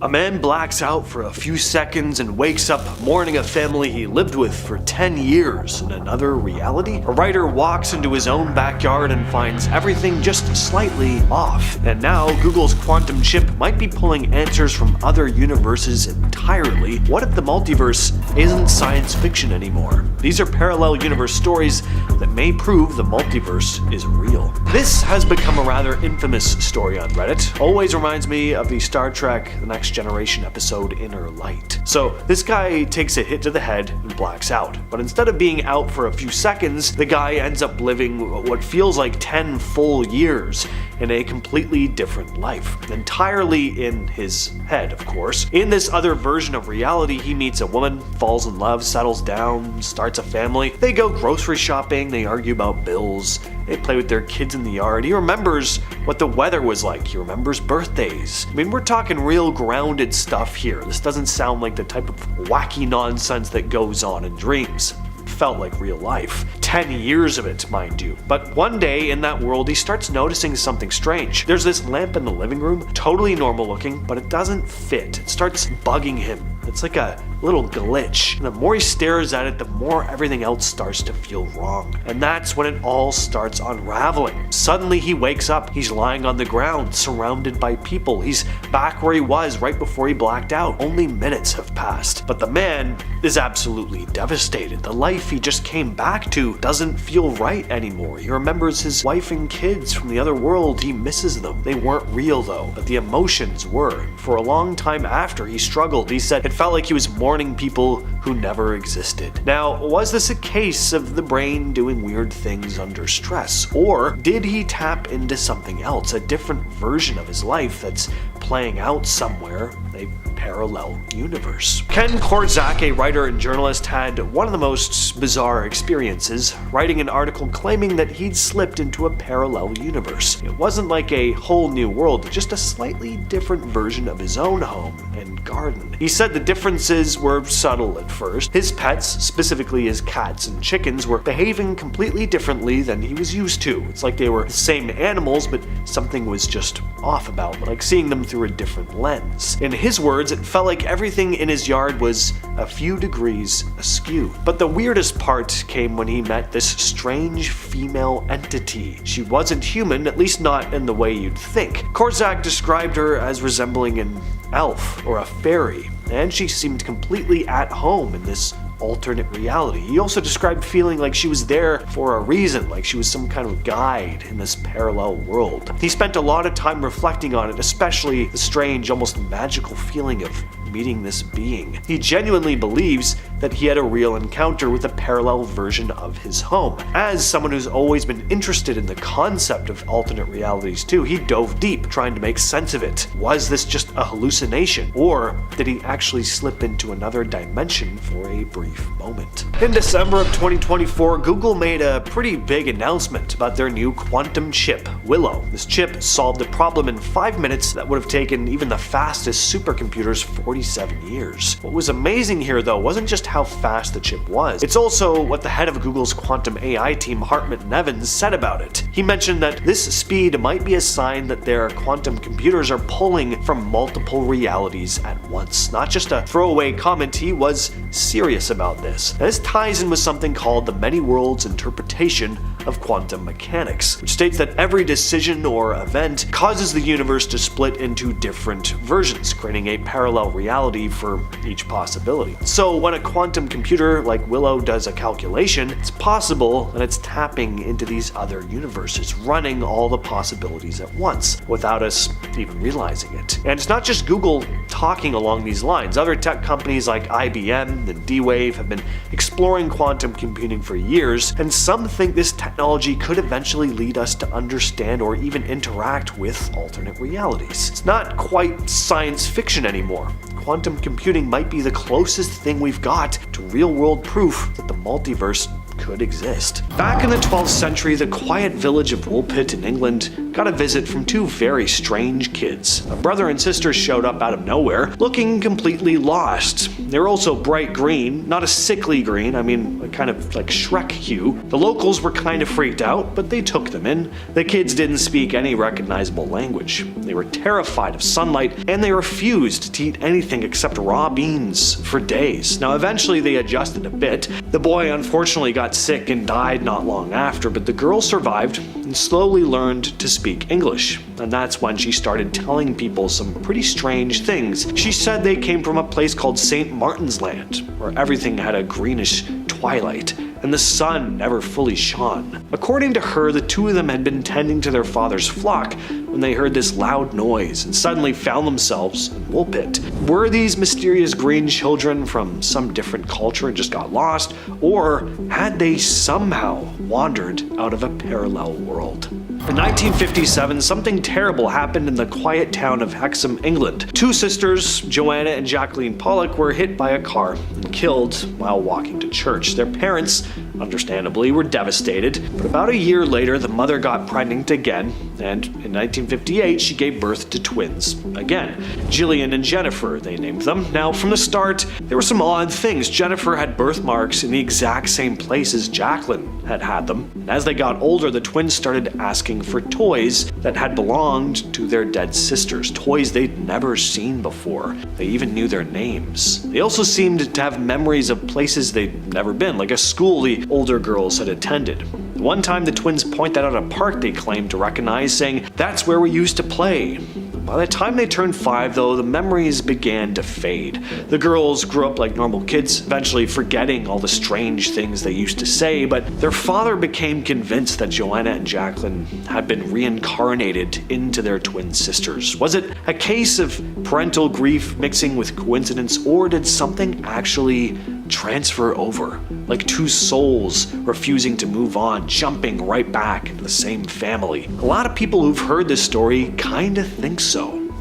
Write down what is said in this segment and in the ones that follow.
A man blacks out for a few seconds and wakes up mourning a family he lived with for 10 years in another reality. A writer walks into his own backyard and finds everything just slightly off. And now Google's quantum chip might be pulling answers from other universes entirely. What if the multiverse isn't science fiction anymore? These are parallel universe stories that may prove the multiverse is real. This has become a rather infamous story on Reddit. Always reminds me of the Star Trek The Next Generation episode Inner Light. So this guy takes a hit to the head and blacks out. But instead of being out for a few seconds, the guy ends up living what feels like 10 full years in a completely different life. Entirely in his head, of course. In this other version of reality, he meets a woman, falls in love, settles down, starts a family. They go grocery shopping, they argue about bills, they play with their kids in the yard. He remembers what the weather was like. He remembers birthdays. I mean, we're talking real grounded stuff here. This doesn't sound like the type of wacky nonsense that goes on in dreams. Felt like real life. 10 years of it, mind you. But one day in that world, he starts noticing something strange. There's this lamp in the living room, totally normal looking, but it doesn't fit. It starts bugging him. It's like a little glitch. And the more he stares at it, the more everything else starts to feel wrong. And that's when it all starts unraveling. Suddenly he wakes up. He's lying on the ground, surrounded by people. He's back where he was right before he blacked out. Only minutes have passed. But the man is absolutely devastated. The life he just came back to doesn't feel right anymore. He remembers his wife and kids from the other world. He misses them. They weren't real though, but the emotions were. For a long time after, he struggled. He said it felt like he was mourning people who never existed. Now, was this a case of the brain doing weird things under stress? Or did he tap into something else, a different version of his life that's playing out somewhere, a parallel universe? Ken Korczak, a writer and journalist, had one of the most bizarre experiences, writing an article claiming that he'd slipped into a parallel universe. It wasn't like a whole new world, just a slightly different version of his own home and garden. He said the differences were subtle at first. His pets, specifically his cats and chickens, were behaving completely differently than he was used to. It's like they were the same animals, but something was just off about them, like seeing them through a different lens. In his words, it felt like everything in his yard was a few degrees askew. But the weirdest part came when he met this strange female entity. She wasn't human, at least not in the way you'd think. Korczak described her as resembling an elf or a fairy, and she seemed completely at home in this alternate reality. He also described feeling like she was there for a reason, like she was some kind of guide in this parallel world. He spent a lot of time reflecting on it, especially the strange, almost magical feeling of meeting this being. He genuinely believes that he had a real encounter with a parallel version of his home. As someone who's always been interested in the concept of alternate realities too, he dove deep, trying to make sense of it. Was this just a hallucination? Or did he actually slip into another dimension for a brief moment? In December of 2024, Google made a pretty big announcement about their new quantum chip, Willow. This chip solved a problem in 5 minutes that would have taken even the fastest supercomputers 47 years. What was amazing here though wasn't just how fast the chip was, it's also what the head of Google's quantum AI team, Hartmut Nevins, said about it. He mentioned that this speed might be a sign that their quantum computers are pulling from multiple realities at once. Not just a throwaway comment, he was serious about this. And this ties in with something called the many worlds interpretation of quantum mechanics, which states that every decision or event causes the universe to split into different versions, creating a parallel reality for each possibility. So when a quantum computer like Willow does a calculation, it's possible that it's tapping into these other universes, running all the possibilities at once, without us even realizing it. And it's not just Google talking along these lines. Other tech companies like IBM and D-Wave have been exploring quantum computing for years, and some think this technology could eventually lead us to understand or even interact with alternate realities. It's not quite science fiction anymore. Quantum computing might be the closest thing we've got to real-world proof that the multiverse could exist. Back in the 12th century, the quiet village of Woolpit in England got a visit from two very strange kids. A brother and sister showed up out of nowhere, looking completely lost. They were also bright green, not a sickly green, I mean kind of like Shrek hue. The locals were kind of freaked out, but they took them in. The kids didn't speak any recognizable language. They were terrified of sunlight, and they refused to eat anything except raw beans for days. Now eventually they adjusted a bit. The boy unfortunately got sick and died not long after, but the girl survived and slowly learned to speak English. And that's when she started telling people some pretty strange things. She said they came from a place called St. Martin's Land, where everything had a greenish twilight, and the sun never fully shone. According to her, the two of them had been tending to their father's flock when they heard this loud noise and suddenly found themselves in Woolpit. Were these mysterious green children from some different culture and just got lost, or had they somehow wandered out of a parallel world? In 1957, something terrible happened in the quiet town of Hexham, England. Two sisters, Joanna and Jacqueline Pollock, were hit by a car and killed while walking to church. Their parents, understandably, were devastated, but about a year later, the mother got pregnant again, and in 1958, she gave birth to twins again. Gillian and Jennifer, they named them. Now, from the start, there were some odd things. Jennifer had birthmarks in the exact same place as Jacqueline had them, and as they got older, the twins started asking for toys that had belonged to their dead sisters, toys they'd never seen before. They even knew their names. They also seemed to have memories of places they'd never been, like a school the older girls had attended. One time the twins pointed out a park they claimed to recognize, saying, "That's where we used to play." By the time they turned 5, though, the memories began to fade. The girls grew up like normal kids, eventually forgetting all the strange things they used to say, but their father became convinced that Joanna and Jacqueline had been reincarnated into their twin sisters. Was it a case of parental grief mixing with coincidence, or did something actually transfer over? Like two souls refusing to move on, jumping right back into the same family. A lot of people who've heard this story kinda think so.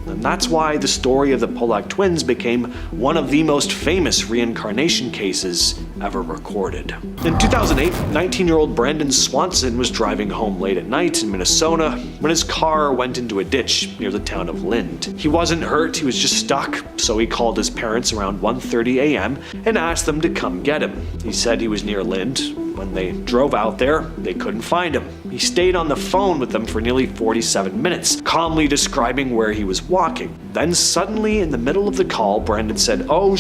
And that's why the story of the Pollock twins became one of the most famous reincarnation cases ever recorded. In 2008, 19-year-old Brandon Swanson was driving home late at night in Minnesota when his car went into a ditch near the town of Lind. He wasn't hurt, he was just stuck, so he called his parents around 1:30 a.m. and asked them to come get him. He said he was near Lind. When they drove out there, they couldn't find him. He stayed on the phone with them for nearly 47 minutes, calmly describing where he was walking. Then suddenly, in the middle of the call, Brandon said, "Oh,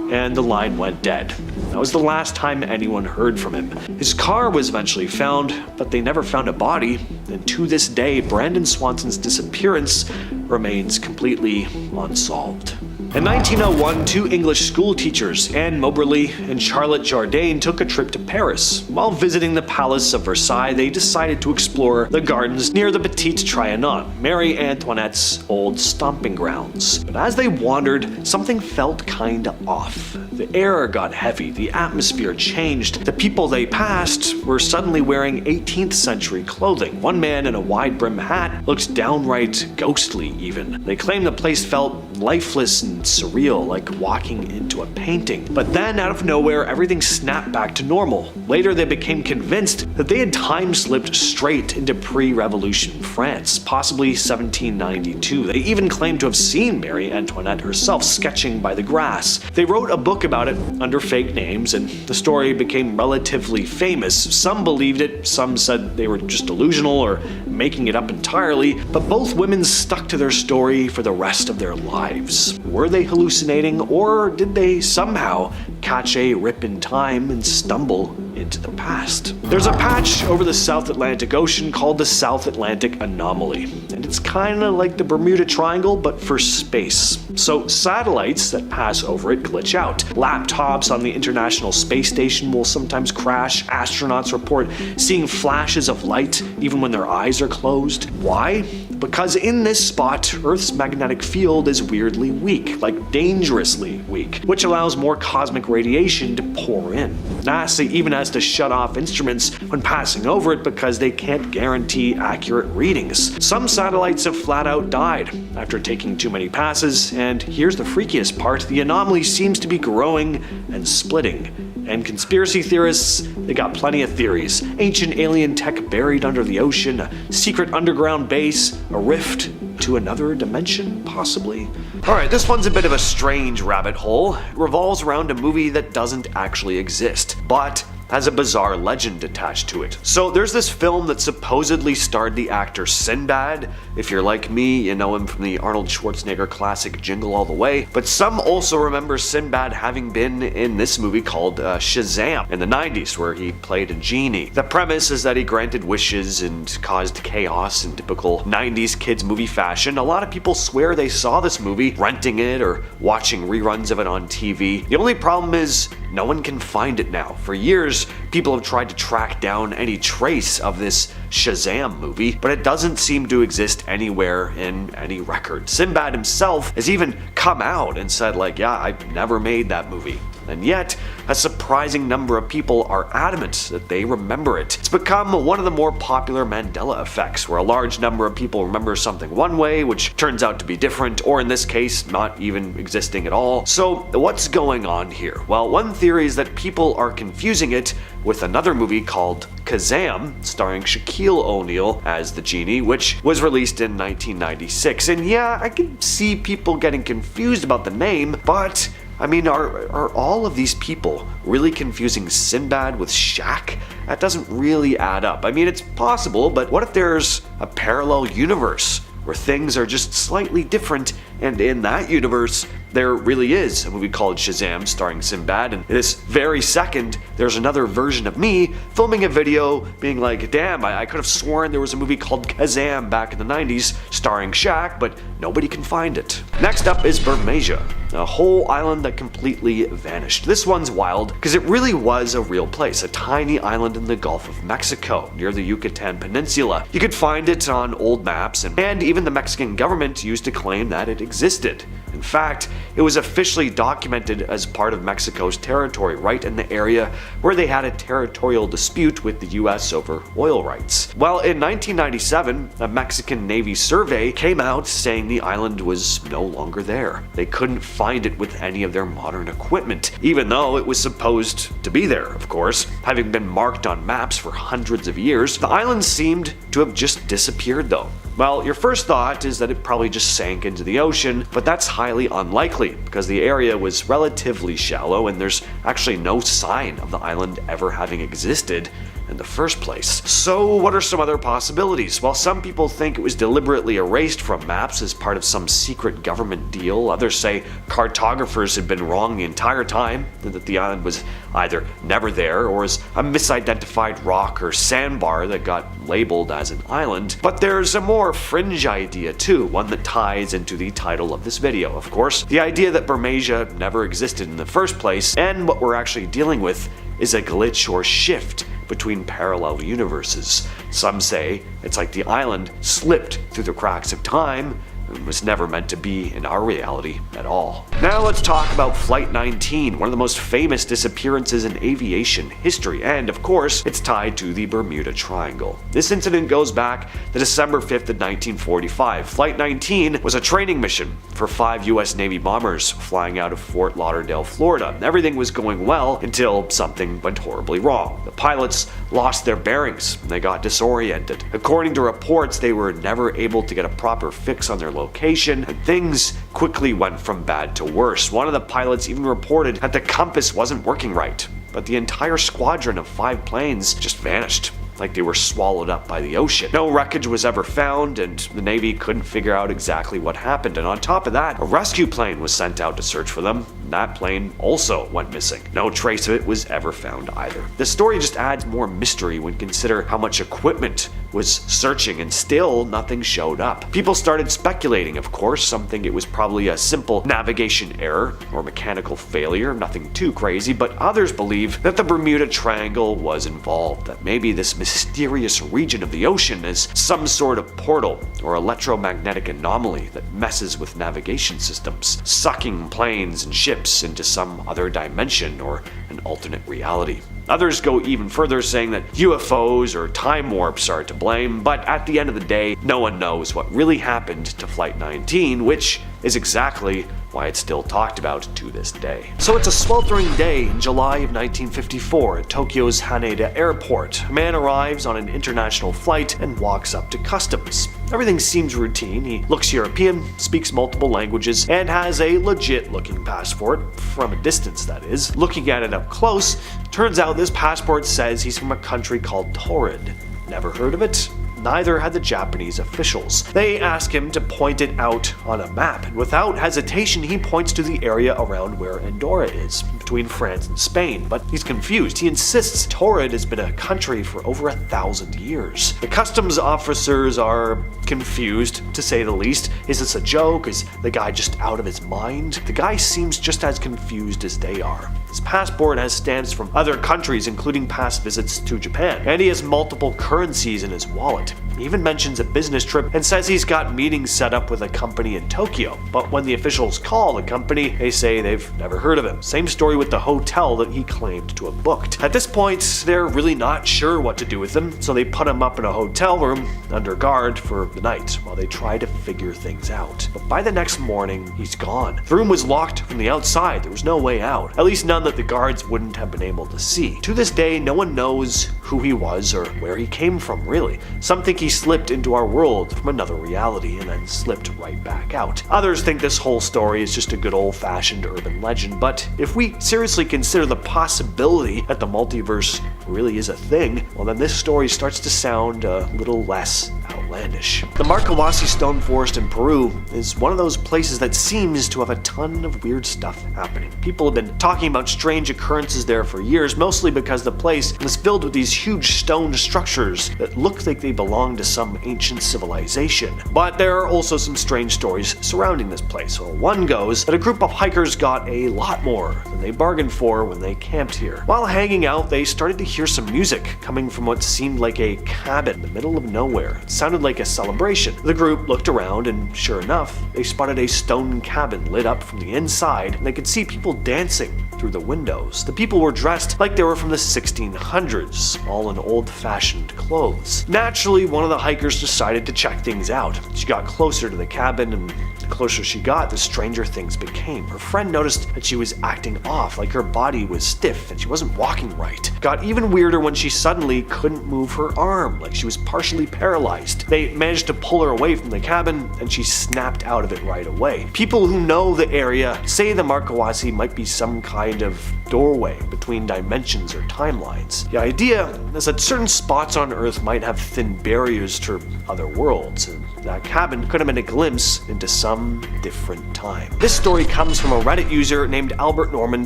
and the line went dead. That was the last time anyone heard from him. His car was eventually found, but they never found a body, and to this day, Brandon Swanson's disappearance remains completely unsolved. In 1901, two English school teachers, Anne Moberly and Charlotte Jourdain, took a trip to Paris. While visiting the Palace of Versailles, they decided to explore the gardens near the Petit Trianon, Marie Antoinette's old stomping grounds. But as they wandered, something felt kinda off. The air got heavy, the atmosphere changed. The people they passed were suddenly wearing 18th century clothing. One man in a wide-brim hat looked downright ghostly even. They claimed the place felt lifeless and surreal, like walking into a painting. But then, out of nowhere, everything snapped back to normal. Later, they became convinced that they had time-slipped straight into pre-revolution France, possibly 1792. They even claimed to have seen Marie Antoinette herself sketching by the grass. They wrote a book about it under fake names, and the story became relatively famous. Some believed it, some said they were just delusional or making it up entirely, but both women stuck to their story for the rest of their lives. Were they hallucinating, or did they somehow catch a rip in time and stumble into the past? There's a patch over the South Atlantic Ocean called the South Atlantic Anomaly, and it's kinda like the Bermuda Triangle, but for space. So satellites that pass over it glitch out. Laptops on the International Space Station will sometimes crash. Astronauts report seeing flashes of light even when their eyes are closed. Why? Because in this spot, Earth's magnetic field is weirdly weak, like dangerously weak, which allows more cosmic radiation to pour in. NASA even has to shut off instruments when passing over it because they can't guarantee accurate readings. Some satellites have flat out died after taking too many passes, and here's the freakiest part: the anomaly seems to be growing and splitting And conspiracy theorists, they got plenty of theories. Ancient alien tech buried under the ocean, a secret underground base, a rift to another dimension, possibly? Alright, this one's a bit of a strange rabbit hole. It revolves around a movie that doesn't actually exist, but has a bizarre legend attached to it. So there's this film that supposedly starred the actor Sinbad. If you're like me, you know him from the Arnold Schwarzenegger classic Jingle All the Way. But some also remember Sinbad having been in this movie called Shazam in the 90s, where he played a genie. The premise is that he granted wishes and caused chaos in typical 90s kids movie fashion. A lot of people swear they saw this movie, renting it or watching reruns of it on TV. The only problem is no one can find it now. For years, people have tried to track down any trace of this Shazam movie, but it doesn't seem to exist anywhere in any record. Sinbad himself has even come out and said, like, yeah, I never made that movie. And yet, a surprising number of people are adamant that they remember it. It's become one of the more popular Mandela effects, where a large number of people remember something one way, which turns out to be different, or in this case, not even existing at all. So, what's going on here? Well, one theory is that people are confusing it with another movie called Kazam, starring Shaquille O'Neal as the genie, which was released in 1996. And yeah, I can see people getting confused about the name, but I mean, are all of these people really confusing Sinbad with Shaq? That doesn't really add up. I mean, it's possible, but what if there's a parallel universe where things are just slightly different, and in that universe, there really is a movie called Shazam starring Sinbad, and this very second, there's another version of me filming a video being like, damn, I could have sworn there was a movie called Kazam back in the 90s starring Shaq, but nobody can find it. Next up is Bermuda, a whole island that completely vanished. This one's wild because it really was a real place, a tiny island in the Gulf of Mexico near the Yucatan Peninsula. You could find it on old maps, and even the Mexican government used to claim that it existed. In fact, it was officially documented as part of Mexico's territory, right in the area where they had a territorial dispute with the US over oil rights. Well, in 1997, a Mexican Navy survey came out saying the island was no longer there. They couldn't find it with any of their modern equipment, even though it was supposed to be there, of course. Having been marked on maps for hundreds of years, the island seemed to have just disappeared though. Well, your first thought is that it probably just sank into the ocean, but that's highly unlikely because the area was relatively shallow and there's actually no sign of the island ever having existed in the first place. So what are some other possibilities? Well, some people think it was deliberately erased from maps as part of some secret government deal. Others say cartographers had been wrong the entire time, and that the island was either never there or is a misidentified rock or sandbar that got labeled as an island. But there's a more fringe idea too, one that ties into the title of this video, of course. The idea that Bermuda never existed in the first place, and what we're actually dealing with is a glitch or shift between parallel universes. Some say it's like the island slipped through the cracks of time and was never meant to be in our reality at all. Now let's talk about Flight 19, one of the most famous disappearances in aviation history, and of course, it's tied to the Bermuda Triangle. This incident goes back to December 5th of 1945. Flight 19 was a training mission for 5 US Navy bombers flying out of Fort Lauderdale, Florida. Everything was going well until something went horribly wrong. The pilots lost their bearings and they got disoriented. According to reports, they were never able to get a proper fix on their location, and things quickly went from bad to worse. One of the pilots even reported that the compass wasn't working right, but the entire squadron of 5 planes just vanished, like they were swallowed up by the ocean. No wreckage was ever found, and the Navy couldn't figure out exactly what happened. And on top of that, a rescue plane was sent out to search for them. That plane also went missing. No trace of it was ever found either. The story just adds more mystery when consider how much equipment was searching and still nothing showed up. People started speculating, of course. Some think it was probably a simple navigation error or mechanical failure, nothing too crazy, but others believe that the Bermuda Triangle was involved, that maybe this mysterious region of the ocean is some sort of portal or electromagnetic anomaly that messes with navigation systems, sucking planes and ships into some other dimension or an alternate reality. Others go even further, saying that UFOs or time warps are to blame, but at the end of the day, no one knows what really happened to Flight 19, which is exactly why it's still talked about to this day. So it's a sweltering day in July of 1954 at Tokyo's Haneda Airport. A man arrives on an international flight and walks up to customs. Everything seems routine. He looks European, speaks multiple languages, and has a legit-looking passport, from a distance that is. Looking at it up close, turns out this passport says he's from a country called Taured. Never heard of it? Neither had the Japanese officials. They ask him to point it out on a map, and without hesitation he points to the area around where Andorra is, between France and Spain, but he's confused. He insists Taured has been a country for over 1,000 years. The customs officers are confused, to say the least. Is this a joke? Is the guy just out of his mind? The guy seems just as confused as they are. His passport has stamps from other countries, including past visits to Japan, and he has multiple currencies in his wallet. He even mentions a business trip and says he's got meetings set up with a company in Tokyo, but when the officials call the company, they say they've never heard of him. Same story with the hotel that he claimed to have booked. At this point, they're really not sure what to do with him, so they put him up in a hotel room under guard for the night while they try to figure things out. But by the next morning, he's gone. The room was locked from the outside. There was no way out, at least none that the guards wouldn't have been able to see. To this day, no one knows who he was or where he came from, really. Some think he slipped into our world from another reality and then slipped right back out. Others think this whole story is just a good old-fashioned urban legend, but if we seriously consider the possibility that the multiverse really is a thing, well then this story starts to sound a little less outlandish. The Marcahuasi Stone Forest in Peru is one of those places that seems to have a ton of weird stuff happening. People have been talking about strange occurrences there for years, mostly because the place is filled with these huge stone structures that look like they belong to some ancient civilization. But there are also some strange stories surrounding this place. Well, one goes that a group of hikers got a lot more than they bargained for when they camped here. While hanging out, they started to hear some music coming from what seemed like a cabin in the middle of nowhere. It sounded like a celebration. The group looked around and sure enough, they spotted a stone cabin lit up from the inside, and they could see people dancing through the windows. The people were dressed like they were from the 1600s, all in old-fashioned clothes. Naturally, one of the hikers decided to check things out. She got closer to the cabin, and the closer she got, the stranger things became. Her friend noticed that she was acting off, like her body was stiff and she wasn't walking right. Got even weirder when she suddenly couldn't move her arm, like she was partially paralyzed. They managed to pull her away from the cabin, and she snapped out of it right away. People who know the area say the Marcahuasi might be some kind of doorway between dimensions or timelines. The idea is that certain spots on Earth might have thin barriers to other worlds, and that cabin could have been a glimpse into some different time. This story comes from a Reddit user named Albert Norman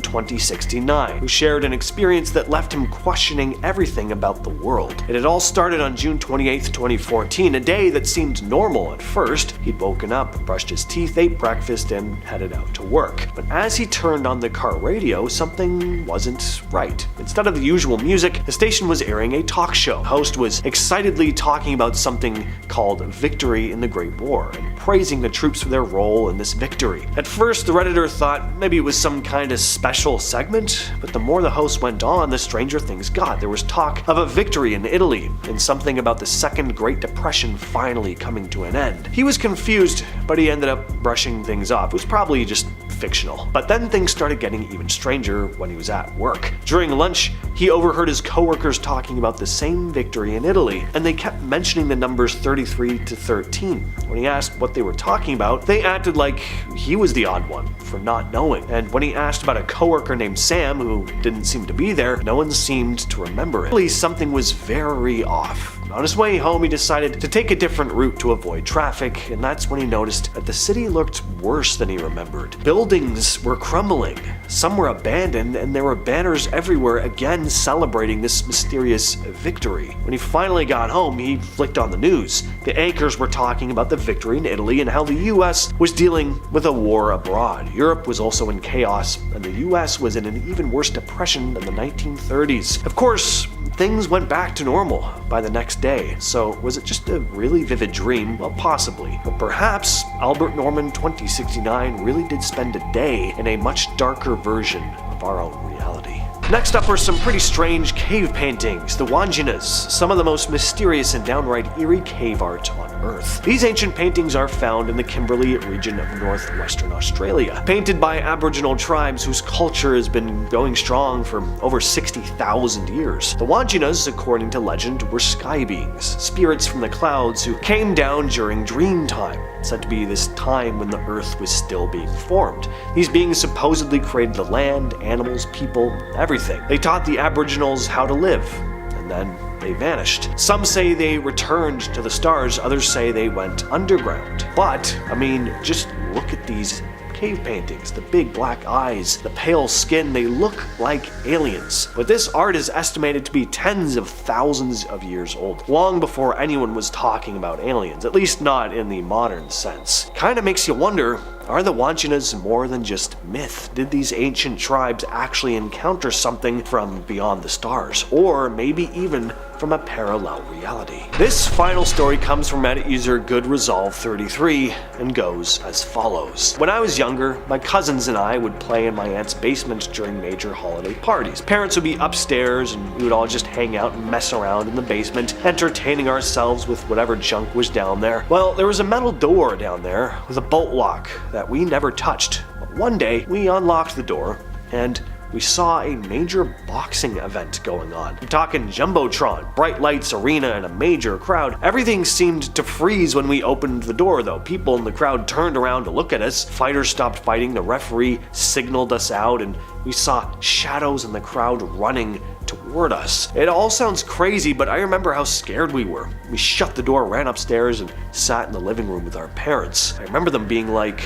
2069, who shared an experience that left him questioning everything about the world. It had all started on June 28, 2014, a day that seemed normal at first. He'd woken up, brushed his teeth, ate breakfast, and headed out to work. But as he turned on the car radio, something wasn't right. Instead of the usual music, the station was airing a talk show. The host was excitedly talking about something called Victory in the Great War, and praising the troops for their role in this victory. At first, the Redditor thought maybe it was some kind of special segment, but the more the host went on, the stranger things got. There was talk of a victory in Italy, and something about the Second Great Depression finally coming to an end. He was confused, but he ended up brushing things off. It was probably just fictional. But then things started getting even stranger when he was at work. During lunch, he overheard his coworkers talking about the same victory in Italy, and they kept mentioning the numbers 33 to 13. When he asked what they were talking about, they acted like he was the odd one for not knowing. And when he asked about a coworker named Sam, who didn't seem to be there, no one seemed to remember it. At least something was very off. On his way home, he decided to take a different route to avoid traffic, and that's when he noticed that the city looked worse than he remembered. Buildings were crumbling, some were abandoned, and there were banners everywhere again celebrating this mysterious victory. When he finally got home, he flicked on the news. The anchors were talking about the victory in Italy and how the US was dealing with a war abroad. Europe was also in chaos, and the US was in an even worse depression than the 1930s. Of course, things went back to normal by the next day. So was it just a really vivid dream? Well, possibly. But perhaps Albert Norman 2069 really did spend a day in a much darker version of our own reality. Next up are some pretty strange cave paintings, the Wanginas, some of the most mysterious and downright eerie cave art on Earth. These ancient paintings are found in the Kimberley region of northwestern Australia, painted by Aboriginal tribes whose culture has been going strong for over 60,000 years. The Wanginas, according to legend, were sky beings, spirits from the clouds who came down during dream time, said to be this time when the Earth was still being formed. These beings supposedly created the land, animals, people, everything. They taught the Aboriginals how to live, and then they vanished. Some say they returned to the stars, others say they went underground. But, I mean, just look at these cave paintings, the big black eyes, the pale skin, they look like aliens. But this art is estimated to be tens of thousands of years old, long before anyone was talking about aliens, at least not in the modern sense. Kinda makes you wonder, are the Wanginas more than just myth? Did these ancient tribes actually encounter something from beyond the stars, or maybe even from a parallel reality? This final story comes from Reddit user GoodResolve33 and goes as follows. When I was younger, my cousins and I would play in my aunt's basement during major holiday parties. Parents would be upstairs and we would all just hang out and mess around in the basement, entertaining ourselves with whatever junk was down there. Well, there was a metal door down there with a bolt lock that we never touched. But one day, we unlocked the door and we saw a major boxing event going on. I'm talking Jumbotron, bright lights, arena, and a major crowd. Everything seemed to freeze when we opened the door though. People in the crowd turned around to look at us. Fighters stopped fighting, the referee signaled us out, and we saw shadows in the crowd running toward us. It all sounds crazy, but I remember how scared we were. We shut the door, ran upstairs, and sat in the living room with our parents. I remember them being like,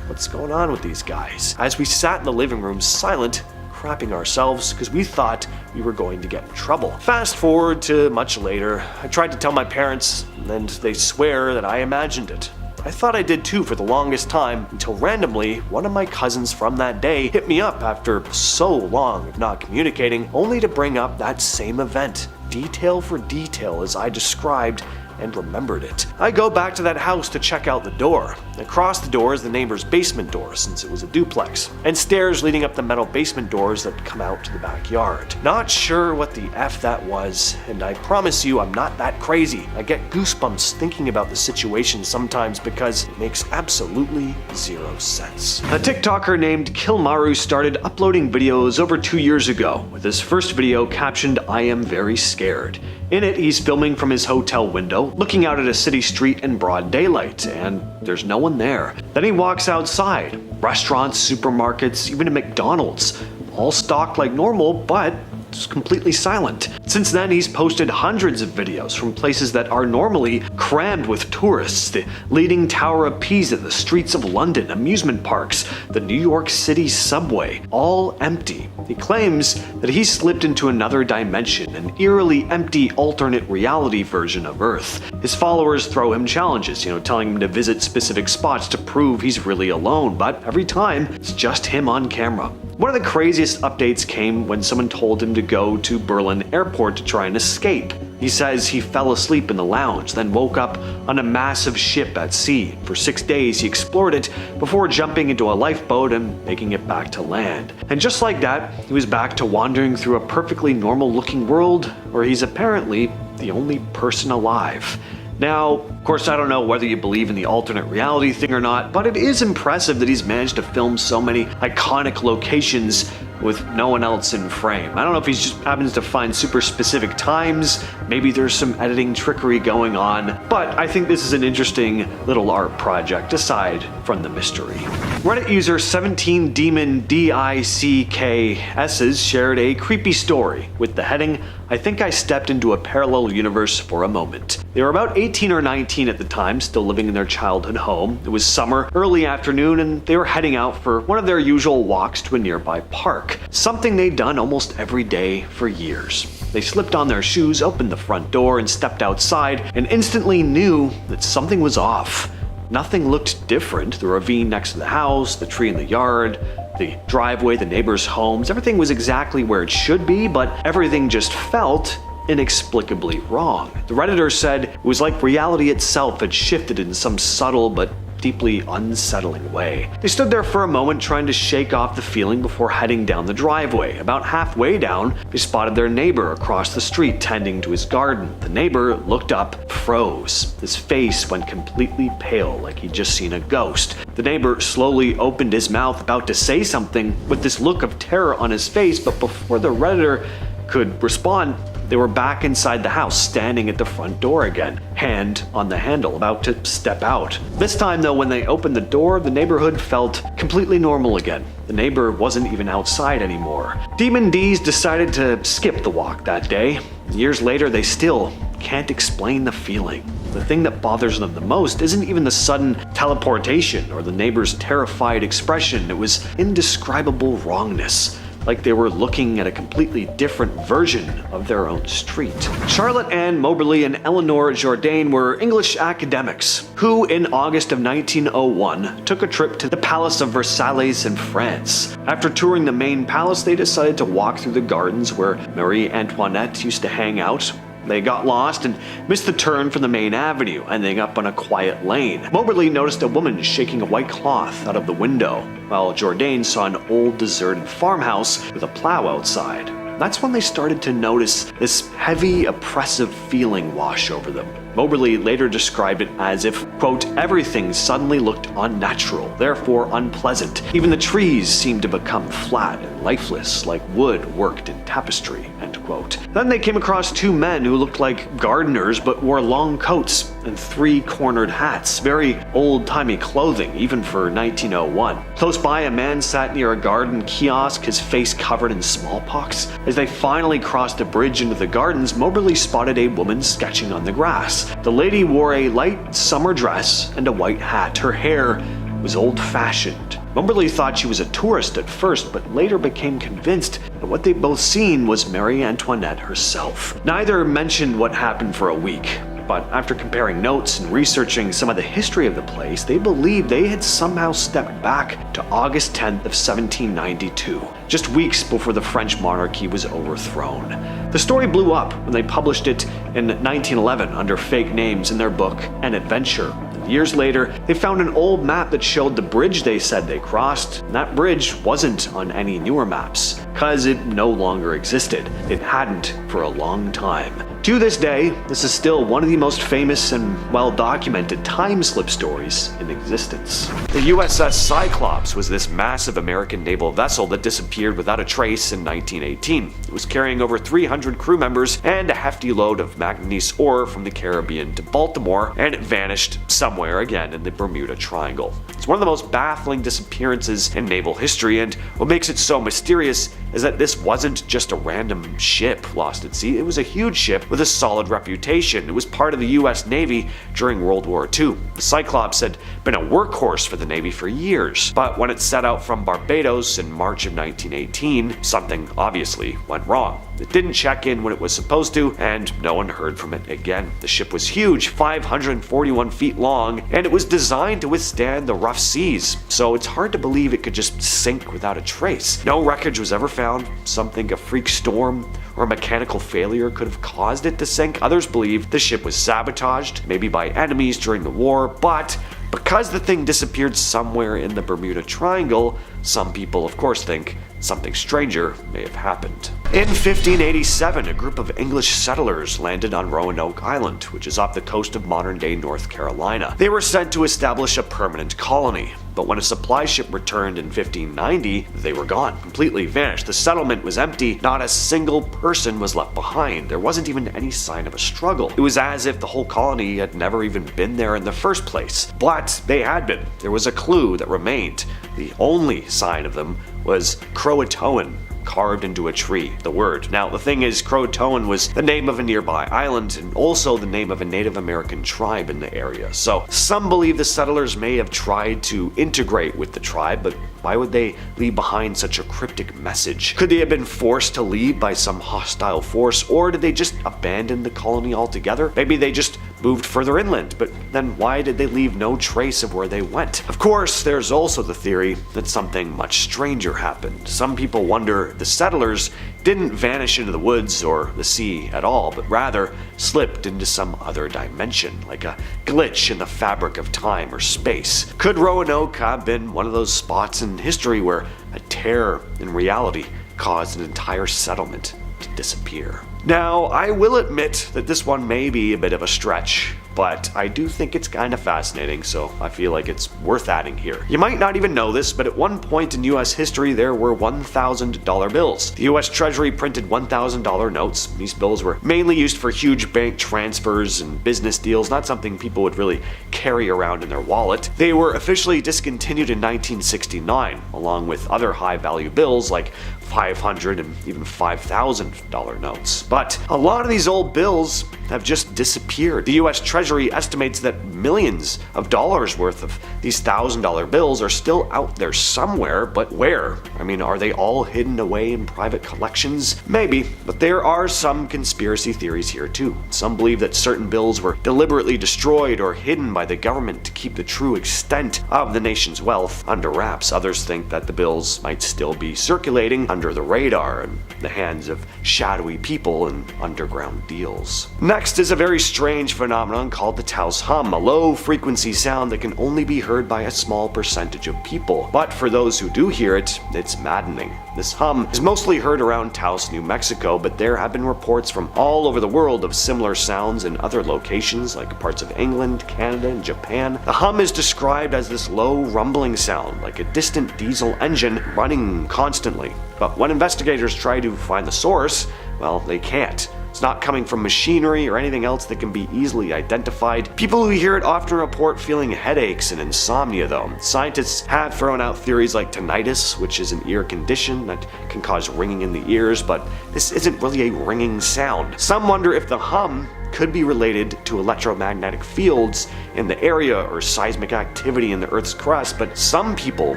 "What's going on with these guys?" As we sat in the living room silent, crapping ourselves because we thought we were going to get in trouble. Fast forward to much later, I tried to tell my parents and they swear that I imagined it. I thought I did too for the longest time until randomly one of my cousins from that day hit me up after so long of not communicating, only to bring up that same event, detail for detail as I described and remembered it. I go back to that house to check out the door. Across the door is the neighbor's basement door, since it was a duplex, and stairs leading up the metal basement doors that come out to the backyard. Not sure what the F that was, and I promise you I'm not that crazy. I get goosebumps thinking about the situation sometimes because it makes absolutely zero sense. A TikToker named Kilmaru started uploading videos over 2 years ago, with his first video captioned, "I am very scared." In it, he's filming from his hotel window, looking out at a city street in broad daylight, and there's no one there. Then he walks outside. Restaurants, supermarkets, even a McDonald's, all stocked like normal, but it's completely silent. Since then, he's posted hundreds of videos from places that are normally crammed with tourists, the Leaning Tower of Pisa, the streets of London, amusement parks, the New York City subway, all empty. He claims that he slipped into another dimension, an eerily empty alternate reality version of Earth. His followers throw him challenges, telling him to visit specific spots to prove he's really alone, but every time, it's just him on camera. One of the craziest updates came when someone told him to go to Berlin airport to try and escape. He says he fell asleep in the lounge, then woke up on a massive ship at sea. For 6 days he explored it before jumping into a lifeboat and making it back to land. And just like that, he was back to wandering through a perfectly normal looking world where he's apparently the only person alive. Now, of course, I don't know whether you believe in the alternate reality thing or not, but it is impressive that he's managed to film so many iconic locations with no one else in frame. I don't know if he just happens to find super specific times, maybe there's some editing trickery going on, but I think this is an interesting little art project aside from the mystery. Reddit user 17DemondICKS shared a creepy story with the heading, "I think I stepped into a parallel universe for a moment." They were about 18 or 19 at the time, still living in their childhood home. It was summer, early afternoon, and they were heading out for one of their usual walks to a nearby park, something they'd done almost every day for years. They slipped on their shoes, opened the front door, and stepped outside, and instantly knew that something was off. Nothing looked different. The ravine next to the house, the tree in the yard, the driveway, the neighbors' homes, everything was exactly where it should be, but everything just felt inexplicably wrong. The Redditor said it was like reality itself had shifted in some subtle but deeply unsettling way. They stood there for a moment trying to shake off the feeling before heading down the driveway. About halfway down, they spotted their neighbor across the street tending to his garden. The neighbor looked up, froze. His face went completely pale like he'd just seen a ghost. The neighbor slowly opened his mouth about to say something with this look of terror on his face, but before the Redditor could respond, they were back inside the house, standing at the front door again, hand on the handle, about to step out. This time though, when they opened the door, the neighborhood felt completely normal again. The neighbor wasn't even outside anymore. Demon D's decided to skip the walk that day. Years later, they still can't explain the feeling. The thing that bothers them the most isn't even the sudden teleportation or the neighbor's terrified expression. It was indescribable wrongness, like they were looking at a completely different version of their own street. Charlotte Ann Moberly and Eleanor Jourdain were English academics who, in August of 1901, took a trip to the Palace of Versailles in France. After touring the main palace, they decided to walk through the gardens where Marie Antoinette used to hang out. They got lost and missed the turn from the main avenue, ending up on a quiet lane. Moberly noticed a woman shaking a white cloth out of the window, while Jourdain saw an old deserted farmhouse with a plow outside. That's when they started to notice this heavy, oppressive feeling wash over them. Moberly later described it as if, quote, everything suddenly looked unnatural, therefore unpleasant. Even the trees seemed to become flat and lifeless, like wood worked in tapestry, end quote. Then they came across two men who looked like gardeners but wore long coats and three-cornered hats, very old-timey clothing, even for 1901. Close by, a man sat near a garden kiosk, his face covered in smallpox. As they finally crossed a bridge into the gardens, Moberly spotted a woman sketching on the grass. The lady wore a light summer dress and a white hat. Her hair was old-fashioned. Moberly thought she was a tourist at first, but later became convinced that what they'd both seen was Marie Antoinette herself. Neither mentioned what happened for a week, but after comparing notes and researching some of the history of the place, they believed they had somehow stepped back to August 10th of 1792, just weeks before the French monarchy was overthrown. The story blew up when they published it in 1911 under fake names in their book, An Adventure. Years later, they found an old map that showed the bridge they said they crossed, and that bridge wasn't on any newer maps, cause it no longer existed. It hadn't for a long time. To this day, this is still one of the most famous and well-documented time-slip stories in existence. The USS Cyclops was this massive American naval vessel that disappeared without a trace in 1918. It was carrying over 300 crew members and a hefty load of manganese ore from the Caribbean to Baltimore, and it vanished somewhere again in the Bermuda Triangle. It's one of the most baffling disappearances in naval history, and what makes it so mysterious is that this wasn't just a random ship lost at sea. It was a huge ship with a solid reputation. It was part of the US Navy during World War II. The Cyclops had been a workhorse for the Navy for years, but when it set out from Barbados in March of 1918, something obviously went wrong. It didn't check in when it was supposed to, and no one heard from it again. The ship was huge, 541 feet long, and it was designed to withstand the rough seas, so it's hard to believe it could just sink without a trace. No wreckage was ever found. Some think a freak storm or a mechanical failure could have caused it to sink. Others believe the ship was sabotaged, maybe by enemies during the war, but because the thing disappeared somewhere in the Bermuda Triangle, some people of course think something stranger may have happened. In 1587, a group of English settlers landed on Roanoke Island, which is off the coast of modern-day North Carolina. They were sent to establish a permanent colony, but when a supply ship returned in 1590, they were gone, completely vanished. The settlement was empty, not a single person was left behind. There wasn't even any sign of a struggle. It was as if the whole colony had never even been there in the first place. But they had been. There was a clue that remained. The only sign of them was Croatoan, carved into a tree, the word. Now, the thing is, Croatoan was the name of a nearby island and also the name of a Native American tribe in the area. So some believe the settlers may have tried to integrate with the tribe, but why would they leave behind such a cryptic message? Could they have been forced to leave by some hostile force, or did they just abandon the colony altogether? Maybe they just moved further inland, but then why did they leave no trace of where they went? Of course, there's also the theory that something much stranger happened. Some people wonder the settlers didn't vanish into the woods or the sea at all, but rather slipped into some other dimension, like a glitch in the fabric of time or space. Could Roanoke have been one of those spots in history where a tear in reality caused an entire settlement to disappear? Now, I will admit that this one may be a bit of a stretch, but I do think it's kind of fascinating, so I feel like it's worth adding here. You might not even know this, but at one point in US history there were $1,000 bills. The US Treasury printed $1,000 notes. These bills were mainly used for huge bank transfers and business deals, not something people would really carry around in their wallet. They were officially discontinued in 1969, along with other high-value bills like $500 and even $5,000 notes. But a lot of these old bills have just disappeared. The US Treasury estimates that millions of dollars worth of these $1,000 bills are still out there somewhere, but where? I mean, are they all hidden away in private collections? Maybe, but there are some conspiracy theories here too. Some believe that certain bills were deliberately destroyed or hidden by the government to keep the true extent of the nation's wealth under wraps. Others think that the bills might still be circulating under the radar in the hands of shadowy people and underground deals. Next is a very strange phenomenon called the Taos hum, a low-frequency sound that can only be heard by a small percentage of people. But for those who do hear it, it's maddening. This hum is mostly heard around Taos, New Mexico, but there have been reports from all over the world of similar sounds in other locations like parts of England, Canada, and Japan. The hum is described as this low rumbling sound, like a distant diesel engine running constantly. But when investigators try to find the source, well, they can't. It's not coming from machinery or anything else that can be easily identified. People who hear it often report feeling headaches and insomnia though. Scientists have thrown out theories like tinnitus, which is an ear condition that can cause ringing in the ears, but this isn't really a ringing sound. Some wonder if the hum could be related to electromagnetic fields in the area or seismic activity in the Earth's crust, but some people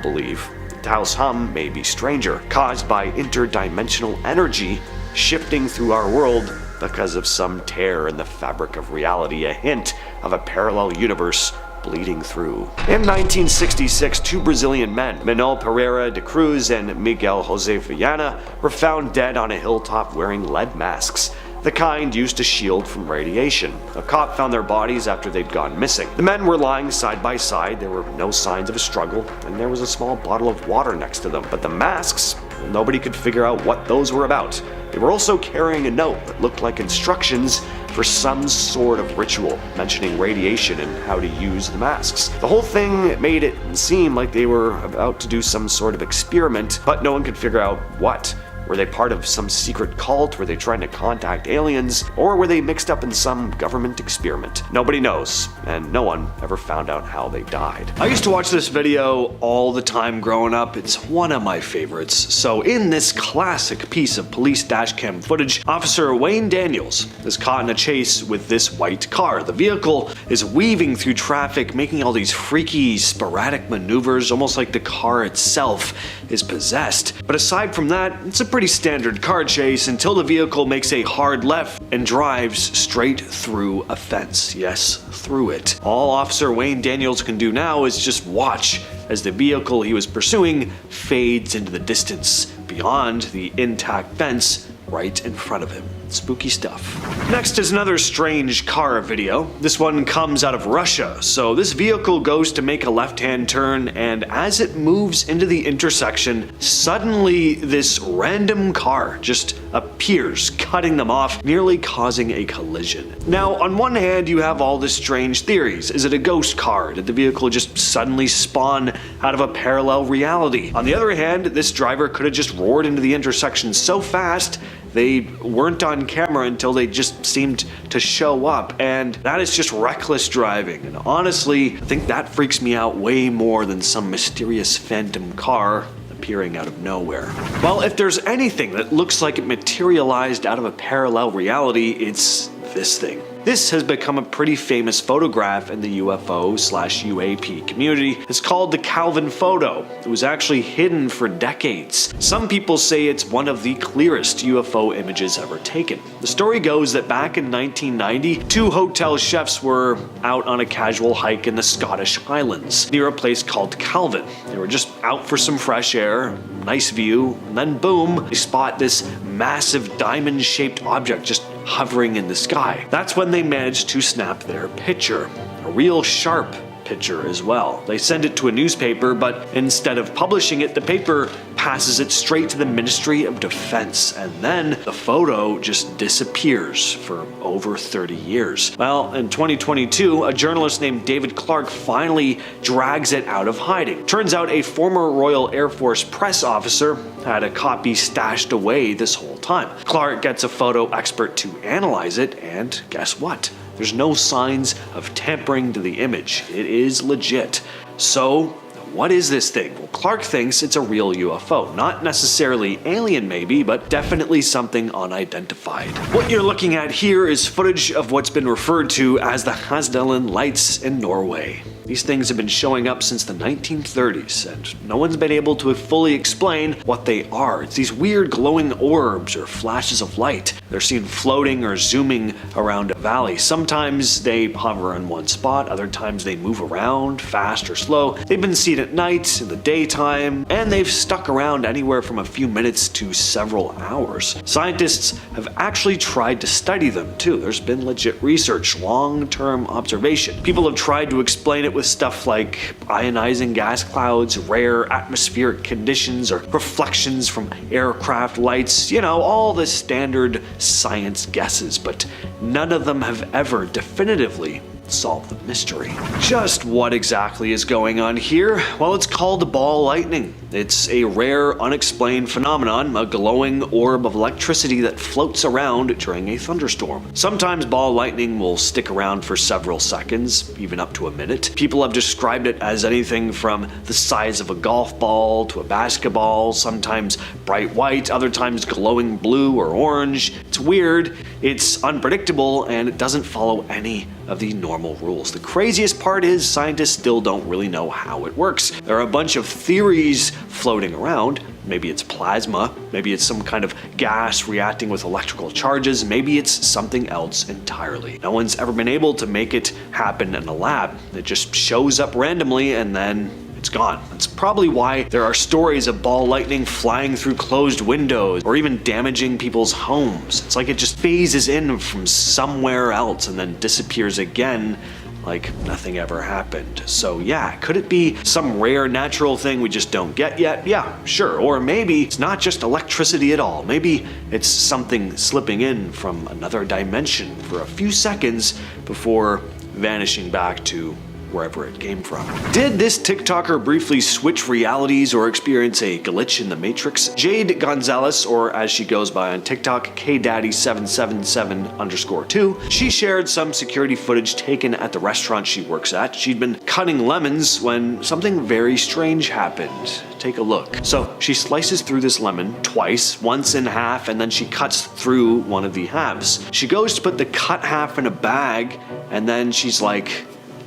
believe the Taos hum may be stranger, caused by interdimensional energy shifting through our world because of some tear in the fabric of reality, a hint of a parallel universe bleeding through. In 1966, two Brazilian men, Manuel Pereira de Cruz and Miguel Jose Viana, were found dead on a hilltop wearing lead masks, the kind used to shield from radiation. A cop found their bodies after they'd gone missing. The men were lying side by side, there were no signs of a struggle, and there was a small bottle of water next to them. But the masks, nobody could figure out what those were about. They were also carrying a note that looked like instructions for some sort of ritual, mentioning radiation and how to use the masks. The whole thing made it seem like they were about to do some sort of experiment, but no one could figure out what. Were they part of some secret cult? Were they trying to contact aliens? Or were they mixed up in some government experiment? Nobody knows, and no one ever found out how they died. I used to watch this video all the time growing up. It's one of my favorites. So in this classic piece of police dashcam footage, Officer Wayne Daniels is caught in a chase with this white car. The vehicle is weaving through traffic, making all these freaky, sporadic maneuvers, almost like the car itself is possessed. But aside from that, it's a pretty standard car chase until the vehicle makes a hard left and drives straight through a fence. Yes, through it. All Officer Wayne Daniels can do now is just watch as the vehicle he was pursuing fades into the distance beyond the intact fence right in front of him. Spooky stuff. Next is another strange car video. This one comes out of Russia. So this vehicle goes to make a left-hand turn, and as it moves into the intersection, suddenly this random car just appears, cutting them off, nearly causing a collision. Now, on one hand, you have all the strange theories. Is it a ghost car? Did the vehicle just suddenly spawn out of a parallel reality? On the other hand, this driver could have just roared into the intersection so fast they weren't on camera until they just seemed to show up, and that is just reckless driving. And honestly, I think that freaks me out way more than some mysterious phantom car appearing out of nowhere. Well, if there's anything that looks like it materialized out of a parallel reality, it's this thing. This has become a pretty famous photograph in the UFO/UAP community. It's called the Calvin photo. It was actually hidden for decades. Some people say it's one of the clearest UFO images ever taken. The story goes that back in 1990, two hotel chefs were out on a casual hike in the Scottish Highlands near a place called Calvin. They were just out for some fresh air, nice view, and then boom, they spot this massive diamond-shaped object just hovering in the sky. That's when they managed to snap their picture. A real sharp picture as well. They send it to a newspaper, but instead of publishing it, the paper passes it straight to the Ministry of Defense, and then the photo just disappears for over 30 years. Well, in 2022, a journalist named David Clark finally drags it out of hiding. Turns out a former Royal Air Force press officer had a copy stashed away this whole time. Clark gets a photo expert to analyze it, and guess what? There's no signs of tampering to the image. It is legit. So, what is this thing? Well, Clark thinks it's a real UFO. Not necessarily alien maybe, but definitely something unidentified. What you're looking at here is footage of what's been referred to as the Hasdalen lights in Norway. These things have been showing up since the 1930s, and no one's been able to fully explain what they are. It's these weird glowing orbs or flashes of light. They're seen floating or zooming around a valley. Sometimes they hover in one spot, other times they move around, fast or slow. They've been seen at night, in the daytime, and they've stuck around anywhere from a few minutes to several hours. Scientists have actually tried to study them too. There's been legit research, long-term observation. People have tried to explain it with stuff like ionizing gas clouds, rare atmospheric conditions, or reflections from aircraft lights, all the standard science guesses, but none of them have ever definitively solve the mystery. Just what exactly is going on here? Well, it's called ball lightning. It's a rare, unexplained phenomenon, a glowing orb of electricity that floats around during a thunderstorm. Sometimes ball lightning will stick around for several seconds, even up to a minute. People have described it as anything from the size of a golf ball to a basketball, sometimes bright white, other times glowing blue or orange. It's weird, it's unpredictable, and it doesn't follow any of the normal rules. The craziest part is scientists still don't really know how it works. There are a bunch of theories floating around. Maybe it's plasma, maybe it's some kind of gas reacting with electrical charges, maybe it's something else entirely. No one's ever been able to make it happen in a lab. It just shows up randomly and then it's gone. That's probably why there are stories of ball lightning flying through closed windows or even damaging people's homes. It's like it just phases in from somewhere else and then disappears again like nothing ever happened. So yeah, could it be some rare natural thing we just don't get yet? Yeah, sure. Or maybe it's not just electricity at all. Maybe it's something slipping in from another dimension for a few seconds before vanishing back to wherever it came from. Did this TikToker briefly switch realities or experience a glitch in the Matrix? Jade Gonzalez, or as she goes by on TikTok, KDaddy777_2, she shared some security footage taken at the restaurant she works at. She'd been cutting lemons when something very strange happened. Take a look. So she slices through this lemon twice, once in half, and then she cuts through one of the halves. She goes to put the cut half in a bag, and then she's like,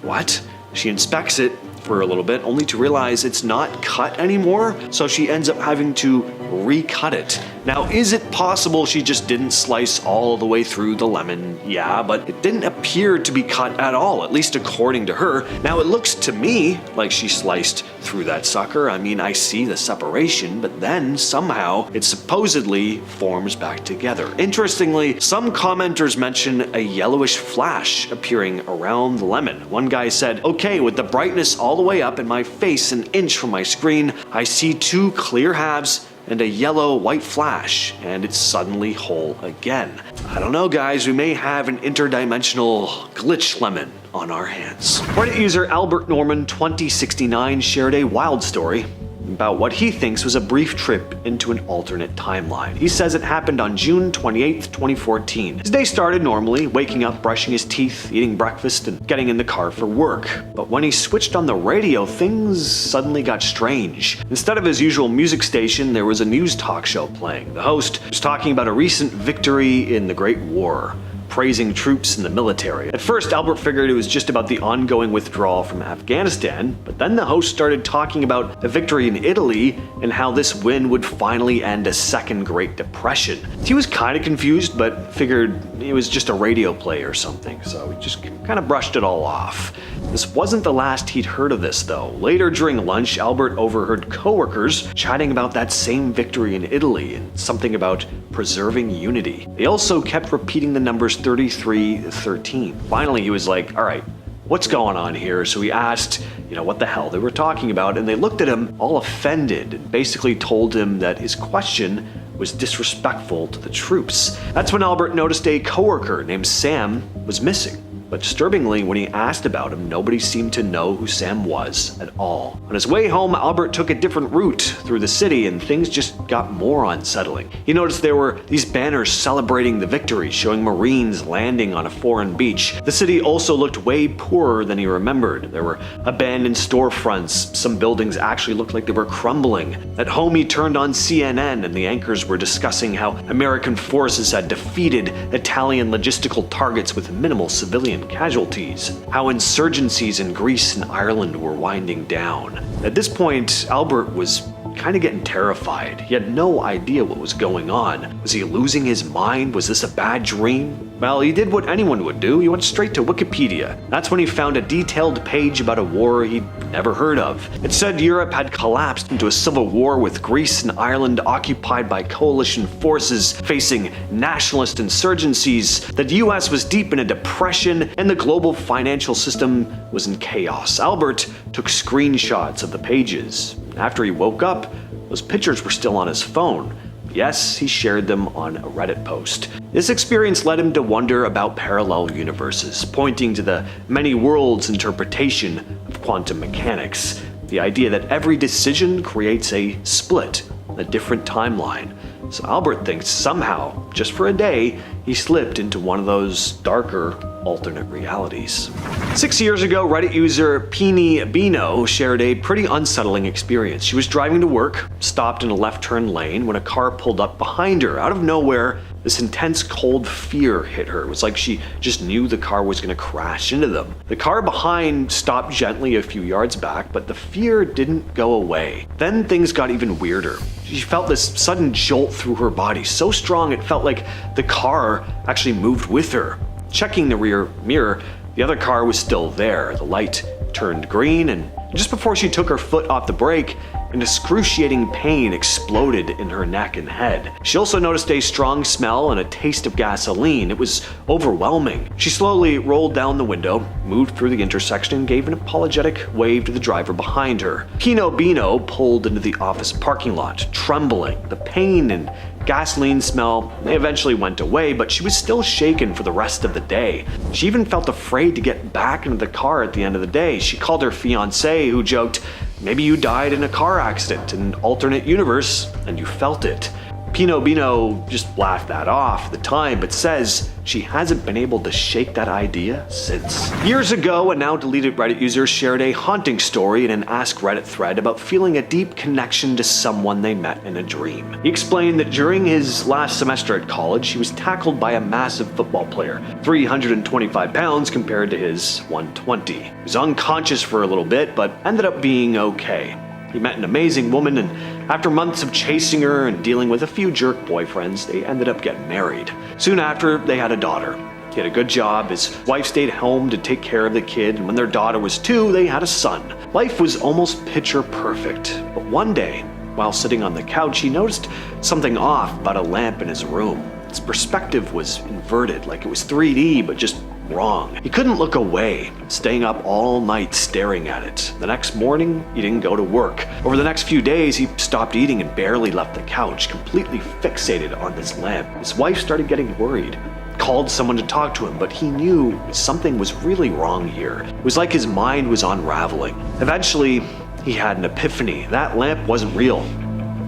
what? She inspects it for a little bit, only to realize it's not cut anymore, so she ends up having to recut it. Now, is it possible she just didn't slice all the way through the lemon? Yeah, but it didn't appear to be cut at all, at least according to her. Now, it looks to me like she sliced through that sucker. I mean, I see the separation, but then somehow it supposedly forms back together. Interestingly, some commenters mention a yellowish flash appearing around the lemon. One guy said, okay, with the brightness all the way up in my face an inch from my screen, I see two clear halves and a yellow-white flash, and it's suddenly whole again. I don't know, guys, we may have an interdimensional glitch lemon on our hands. Reddit user Albert Norman 2069 shared a wild story about what he thinks was a brief trip into an alternate timeline. He says it happened on June 28th, 2014. His day started normally, waking up, brushing his teeth, eating breakfast, and getting in the car for work. But when he switched on the radio, things suddenly got strange. Instead of his usual music station, there was a news talk show playing. The host was talking about a recent victory in the Great War. praising troops in the military. At first, Albert figured it was just about the ongoing withdrawal from Afghanistan, but then the host started talking about a victory in Italy and how this win would finally end a second Great Depression. He was kind of confused, but figured it was just a radio play or something, so he just kind of brushed it all off. This wasn't the last he'd heard of this, though. Later during lunch, Albert overheard coworkers chatting about that same victory in Italy and something about preserving unity. They also kept repeating the numbers 33-13. Finally, he was like, all right, what's going on here? So he asked, what the hell they were talking about, and they looked at him all offended and basically told him that his question was disrespectful to the troops. That's when Albert noticed a coworker named Sam was missing. But disturbingly, when he asked about him, nobody seemed to know who Sam was at all. On his way home, Albert took a different route through the city and things just got more unsettling. He noticed there were these banners celebrating the victory, showing Marines landing on a foreign beach. The city also looked way poorer than he remembered. There were abandoned storefronts, some buildings actually looked like they were crumbling. At home, he turned on CNN and the anchors were discussing how American forces had defeated Italian logistical targets with minimal civilian casualties, how insurgencies in Greece and Ireland were winding down. At this point, Albert was kind of getting terrified. He had no idea what was going on. Was he losing his mind? Was this a bad dream? Well, he did what anyone would do. He went straight to Wikipedia. That's when he found a detailed page about a war he'd never heard of. It said Europe had collapsed into a civil war with Greece and Ireland occupied by coalition forces facing nationalist insurgencies, that the US was deep in a depression, and the global financial system was in chaos. Albert took screenshots of the pages. After he woke up, those pictures were still on his phone. Yes, he shared them on a Reddit post. This experience led him to wonder about parallel universes, pointing to the many worlds interpretation of quantum mechanics. The idea that every decision creates a split, a different timeline. So Albert thinks somehow, just for a day, he slipped into one of those darker alternate realities. 6 years ago, Reddit user Peeny Bino shared a pretty unsettling experience. She was driving to work, stopped in a left turn lane when a car pulled up behind her. Out of nowhere, this intense cold fear hit her. It was like she just knew the car was going to crash into them. The car behind stopped gently a few yards back, but the fear didn't go away. Then things got even weirder. She felt this sudden jolt through her body, so strong it felt like the car actually moved with her. Checking the rear mirror, the other car was still there. The light turned green, and just before she took her foot off the brake, an excruciating pain exploded in her neck and head. She also noticed a strong smell and a taste of gasoline. It was overwhelming. She slowly rolled down the window, moved through the intersection, and gave an apologetic wave to the driver behind her. Pino Bino pulled into the office parking lot, trembling. The pain and gasoline smell, they eventually went away, but she was still shaken for the rest of the day. She even felt afraid to get back into the car at the end of the day. She called her fiancé, who joked, "Maybe you died in a car accident in an alternate universe and you felt it." Pino Bino just laughed that off at the time, but says she hasn't been able to shake that idea since. Years ago, a now deleted Reddit user shared a haunting story in an Ask Reddit thread about feeling a deep connection to someone they met in a dream. He explained that during his last semester at college, he was tackled by a massive football player, 325 pounds compared to his 120. He was unconscious for a little bit, but ended up being okay. He met an amazing woman, and after months of chasing her and dealing with a few jerk boyfriends, they ended up getting married. Soon after, they had a daughter. He had a good job, his wife stayed home to take care of the kid, and when their daughter was 2, they had a son. Life was almost picture perfect, but one day, while sitting on the couch, he noticed something off about a lamp in his room. Its perspective was inverted, like it was 3D, but just wrong. He couldn't look away, staying up all night staring at it. The next morning, he didn't go to work. Over the next few days, he stopped eating and barely left the couch, completely fixated on this lamp. His wife started getting worried, called someone to talk to him, but he knew something was really wrong here. It was like his mind was unraveling. Eventually, he had an epiphany. That lamp wasn't real.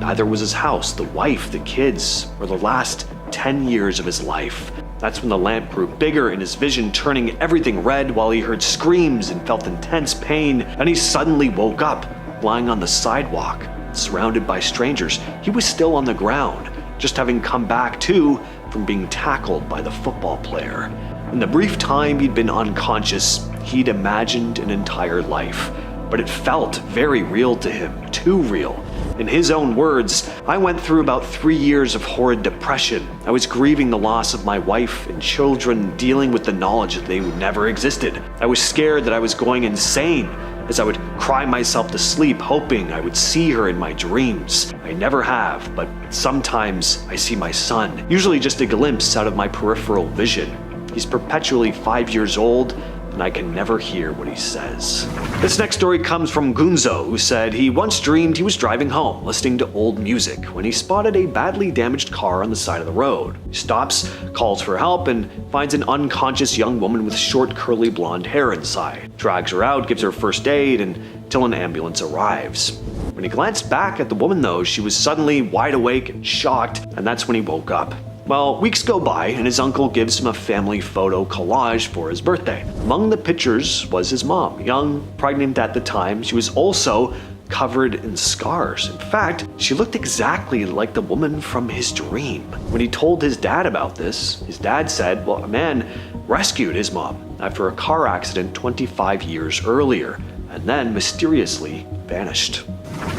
Neither was his house, the wife, the kids, or the last 10 years of his life. That's when the lamp grew bigger in his vision, turning everything red while he heard screams and felt intense pain. And he suddenly woke up, lying on the sidewalk, surrounded by strangers. He was still on the ground, just having come back to from being tackled by the football player. In the brief time he'd been unconscious, he'd imagined an entire life. But it felt very real to him, too real. In his own words, "I went through about 3 years of horrid depression. I was grieving the loss of my wife and children, dealing with the knowledge that they never existed. I was scared that I was going insane, as I would cry myself to sleep hoping I would see her in my dreams. I never have, but sometimes I see my son, usually just a glimpse out of my peripheral vision. He's perpetually 5 years old, and I can never hear what he says." This next story comes from Gunzo, who said he once dreamed he was driving home, listening to old music, when he spotted a badly damaged car on the side of the road. He stops, calls for help, and finds an unconscious young woman with short curly blonde hair inside. Drags her out, gives her first aid, until an ambulance arrives. When he glanced back at the woman though, she was suddenly wide awake and shocked, and that's when he woke up. Well, weeks go by, and his uncle gives him a family photo collage for his birthday. Among the pictures was his mom, young, pregnant at the time. She was also covered in scars. In fact, she looked exactly like the woman from his dream. When he told his dad about this, his dad said, well, a man rescued his mom after a car accident 25 years earlier, and then mysteriously vanished.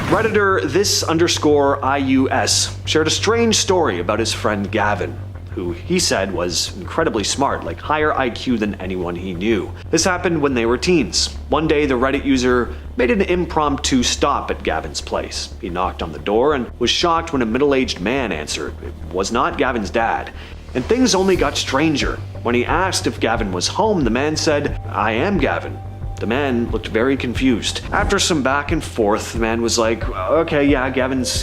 Redditor this_IUS shared a strange story about his friend Gavin, who he said was incredibly smart, like higher IQ than anyone he knew. This happened when they were teens. One day, the Reddit user made an impromptu stop at Gavin's place. He knocked on the door and was shocked when a middle-aged man answered. It was not Gavin's dad. And things only got stranger. When he asked if Gavin was home, the man said, "I am Gavin." The man looked very confused. After some back and forth, the man was like, "Okay, yeah,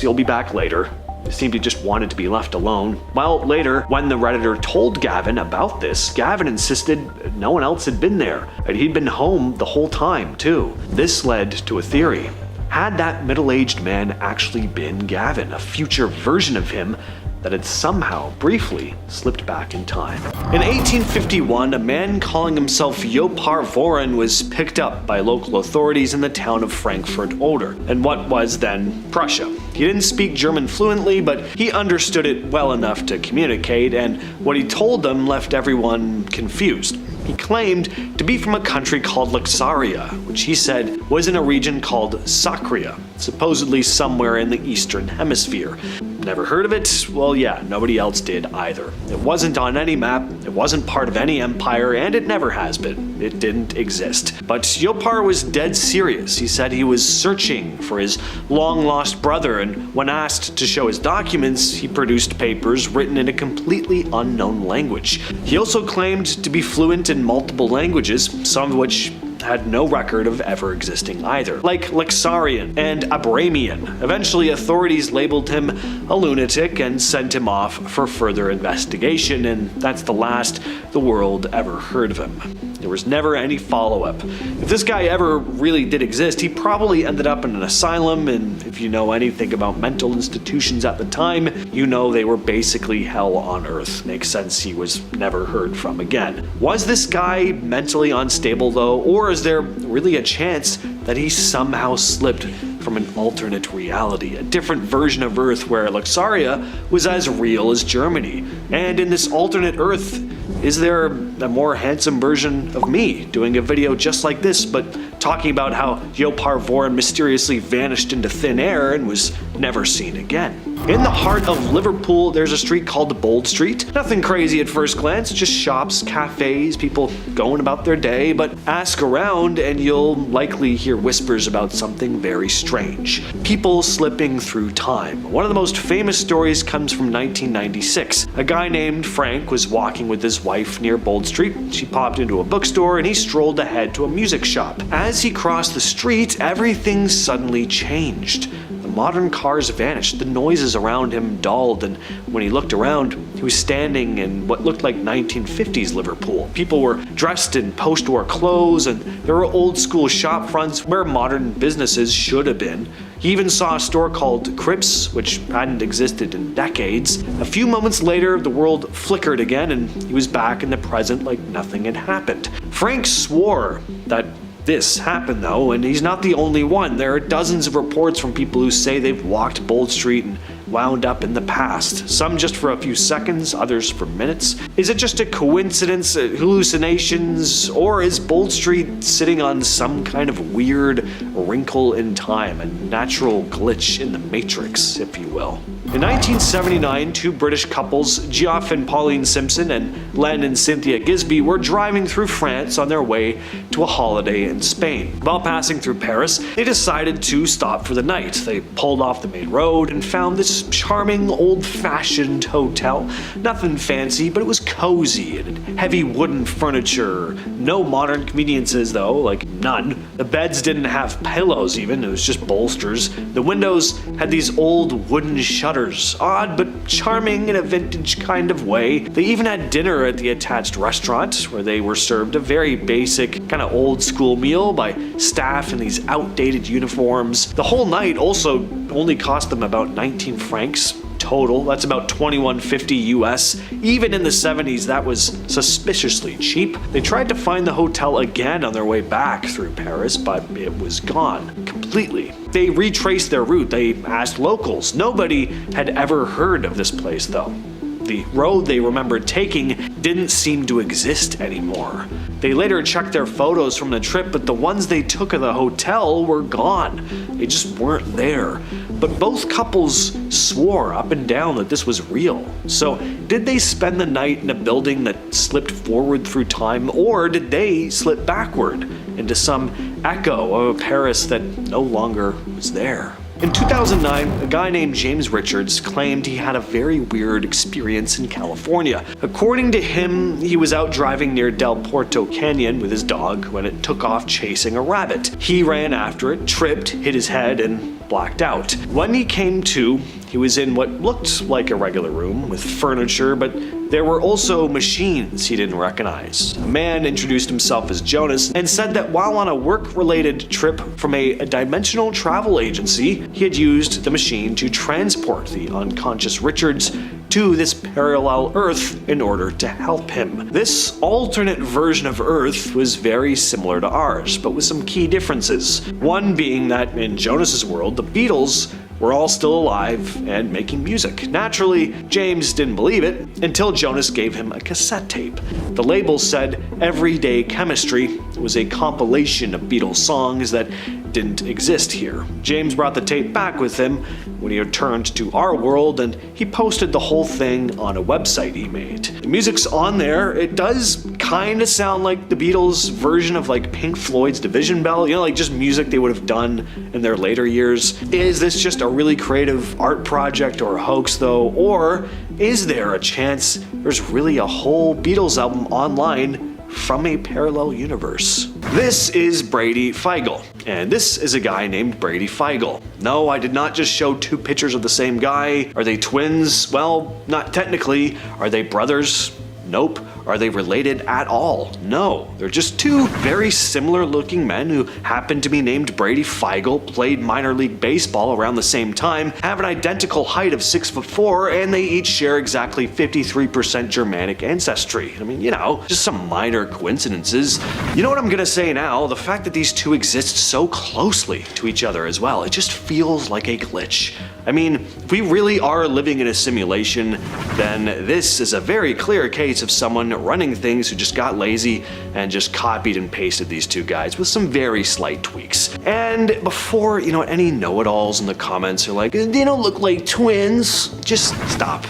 he'll be back later." It seemed he just wanted to be left alone. Well, later, when the Redditor told Gavin about this, Gavin insisted no one else had been there, and he'd been home the whole time, too. This led to a theory. Had that middle-aged man actually been Gavin, a future version of him that had somehow, briefly, slipped back in time? In 1851, a man calling himself Yoparvorin was picked up by local authorities in the town of Frankfurt Oder, in what was then Prussia. He didn't speak German fluently, but he understood it well enough to communicate, and what he told them left everyone confused. He claimed to be from a country called Luxaria, which he said was in a region called Sacria, supposedly somewhere in the Eastern Hemisphere. Never heard of it? Well, yeah, nobody else did either. It wasn't on any map, it wasn't part of any empire, and it never has been. It didn't exist. But Yopar was dead serious. He said he was searching for his long-lost brother, and when asked to show his documents, he produced papers written in a completely unknown language. He also claimed to be fluent in multiple languages, some of which had no record of ever existing either, like Luxarian and Abramian. Eventually, authorities labeled him a lunatic and sent him off for further investigation, and that's the last the world ever heard of him. There was never any follow-up. If this guy ever really did exist, he probably ended up in an asylum, and if you know anything about mental institutions at the time, you know they were basically hell on earth. Makes sense he was never heard from again. Was this guy mentally unstable though, or is there really a chance that he somehow slipped from an alternate reality, a different version of Earth where Luxaria was as real as Germany? And in this alternate Earth, is there a more handsome version of me doing a video just like this, but talking about how Yoparvorin mysteriously vanished into thin air and was never seen again? In the heart of Liverpool, there's a street called Bold Street. Nothing crazy at first glance, just shops, cafes, people going about their day, but ask around and you'll likely hear whispers about something very strange. People slipping through time. One of the most famous stories comes from 1996. A guy named Frank was walking with his wife near Bold Street. She popped into a bookstore and he strolled ahead to a music shop. As he crossed the street, everything suddenly changed. Modern cars vanished, the noises around him dulled, and when he looked around, he was standing in what looked like 1950s Liverpool. People were dressed in post-war clothes, and there were old-school shop fronts where modern businesses should have been. He even saw a store called Crips, which hadn't existed in decades. A few moments later, the world flickered again, and he was back in the present like nothing had happened. Frank swore that this happened though, and he's not the only one. There are dozens of reports from people who say they've walked Bold Street and wound up in the past, some just for a few seconds, others for minutes? Is it just a coincidence, hallucinations, or is Bold Street sitting on some kind of weird wrinkle in time, a natural glitch in the matrix, if you will? In 1979, two British couples, Geoff and Pauline Simpson and Len and Cynthia Gisby, were driving through France on their way to a holiday in Spain. While passing through Paris, they decided to stop for the night. They pulled off the main road and found this charming, old-fashioned hotel. Nothing fancy, but it was cozy and had heavy wooden furniture. No modern conveniences though, like none. The beds didn't have pillows even, it was just bolsters. The windows had these old wooden shutters. Odd but charming in a vintage kind of way. They even had dinner at the attached restaurant, where they were served a very basic, kind of old school meal by staff in these outdated uniforms. The whole night also only cost them about 19 francs total. That's about $21.50 US. Even in the 70s, that was suspiciously cheap. They tried to find the hotel again on their way back through Paris, but it was gone completely. They retraced their route. They asked locals. Nobody had ever heard of this place though. The road they remembered taking didn't seem to exist anymore. They later checked their photos from the trip, but the ones they took of the hotel were gone. They just weren't there. But both couples swore up and down that this was real. So did they spend the night in a building that slipped forward through time, or did they slip backward into some echo of a Paris that no longer was there? In 2009, a guy named James Richards claimed he had a very weird experience in California. According to him, he was out driving near Del Porto Canyon with his dog when it took off chasing a rabbit. He ran after it, tripped, hit his head, and blacked out. When he came to, he was in what looked like a regular room with furniture, but there were also machines he didn't recognize. A man introduced himself as Jonas and said that while on a work-related trip from a dimensional travel agency, he had used the machine to transport the unconscious Richards to this parallel Earth in order to help him. This alternate version of Earth was very similar to ours, but with some key differences. One being that in Jonas's world, the Beatles were all still alive and making music. Naturally, James didn't believe it until Jonas gave him a cassette tape. The label said Everyday Chemistry was a compilation of Beatles songs that didn't exist here. James brought the tape back with him when he returned to our world, and he posted the whole thing on a website he made. The music's on there. It does kind of sound like the Beatles' version of like Pink Floyd's Division Bell, you know, like just music they would have done in their later years. Is this just a really creative art project or a hoax though? Or is there a chance there's really a whole Beatles album online from a parallel universe? This is Brady Feigl, and this is a guy named Brady Feigl. No, I did not just show two pictures of the same guy. Are they twins? Well, not technically. Are they brothers? Nope. Are they related at all? No. They're just two very similar looking men who happen to be named Brady Feigl, played minor league baseball around the same time, have an identical height of 6'4", and they each share exactly 53% Germanic ancestry. I mean, you know, just some minor coincidences. You know what I'm gonna say now? The fact that these two exist so closely to each other as well, it just feels like a glitch. I mean, if we really are living in a simulation, then this is a very clear case of someone running things who just got lazy and just copied and pasted these two guys with some very slight tweaks. And before, you know, any know-it-alls in the comments are like, they don't look like twins, just stop,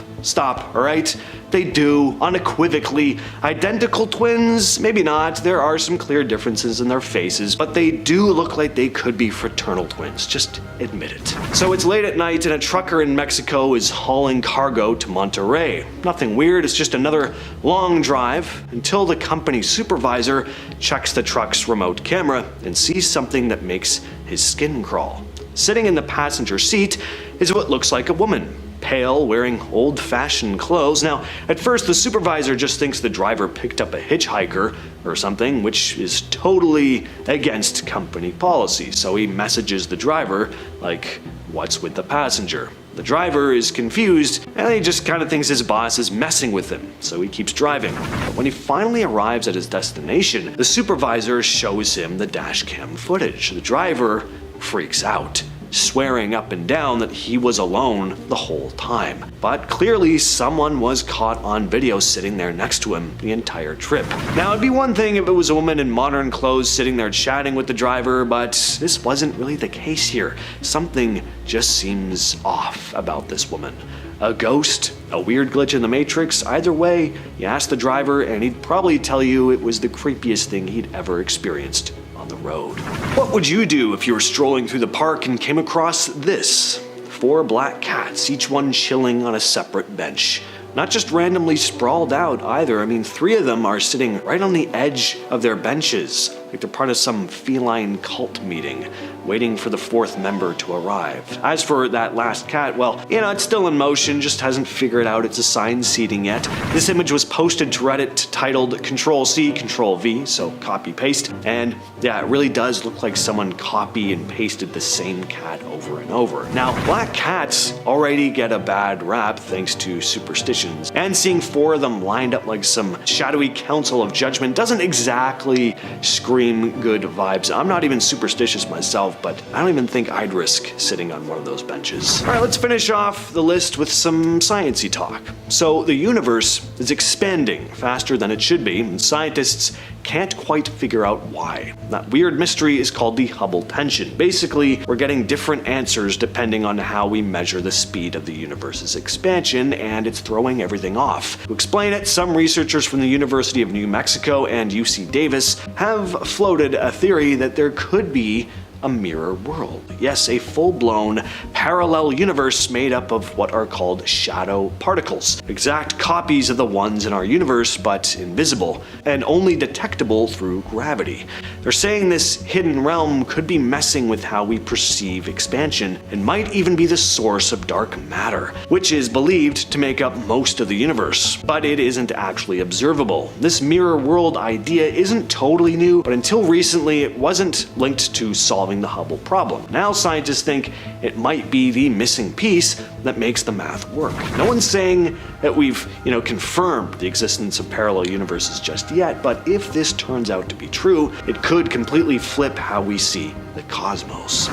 all right? They do, unequivocally. Identical twins? Maybe not. There are some clear differences in their faces, but they do look like they could be fraternal twins. Just admit it. So it's late at night and a trucker in Mexico is hauling cargo to Monterrey. Nothing weird, it's just another long drive until the company supervisor checks the truck's remote camera and sees something that makes his skin crawl. Sitting in the passenger seat is what looks like a woman. Pale, wearing old-fashioned clothes. Now, at first the supervisor just thinks the driver picked up a hitchhiker or something, which is totally against company policy. So he messages the driver, like, what's with the passenger? The driver is confused, and he just kind of thinks his boss is messing with him, so he keeps driving. But when he finally arrives at his destination, the supervisor shows him the dashcam footage. The driver freaks out. swearing up and down that he was alone the whole time. But clearly someone was caught on video sitting there next to him the entire trip. Now it'd be one thing if it was a woman in modern clothes sitting there chatting with the driver, but this wasn't really the case here. Something just seems off about this woman. A ghost, a weird glitch in the Matrix, either way, you ask the driver and he'd probably tell you it was the creepiest thing he'd ever experienced on the road. What would you do if you were strolling through the park and came across this? 4 black cats, each one chilling on a separate bench. Not just randomly sprawled out either. I mean, 3 of them are sitting right on the edge of their benches, like they're part of some feline cult meeting, waiting for the 4th member to arrive. As for that last cat, well, it's still in motion, just hasn't figured out its assigned seating yet. This image was posted to Reddit titled Control-C, Control-V, so copy-paste, and yeah, it really does look like someone copy and pasted the same cat over and over. Now, black cats already get a bad rap thanks to superstitions, and seeing 4 of them lined up like some shadowy council of judgment doesn't exactly scream good vibes. I'm not even superstitious myself, but I don't even think I'd risk sitting on one of those benches. All right, let's finish off the list with some sciencey talk. So the universe is expanding faster than it should be, and scientists can't quite figure out why. That weird mystery is called the Hubble tension. Basically, we're getting different answers depending on how we measure the speed of the universe's expansion, and it's throwing everything off. To explain it, some researchers from the University of New Mexico and UC Davis have floated a theory that there could be a mirror world. Yes, a full-blown parallel universe made up of what are called shadow particles. Exact copies of the ones in our universe, but invisible, and only detectable through gravity. They're saying this hidden realm could be messing with how we perceive expansion, and might even be the source of dark matter, which is believed to make up most of the universe, but it isn't actually observable. This mirror world idea isn't totally new, but until recently it wasn't linked to solving the Hubble problem. Now scientists think it might be the missing piece that makes the math work. No one's saying that we've, confirmed the existence of parallel universes just yet, but if this turns out to be true, it could completely flip how we see the cosmos.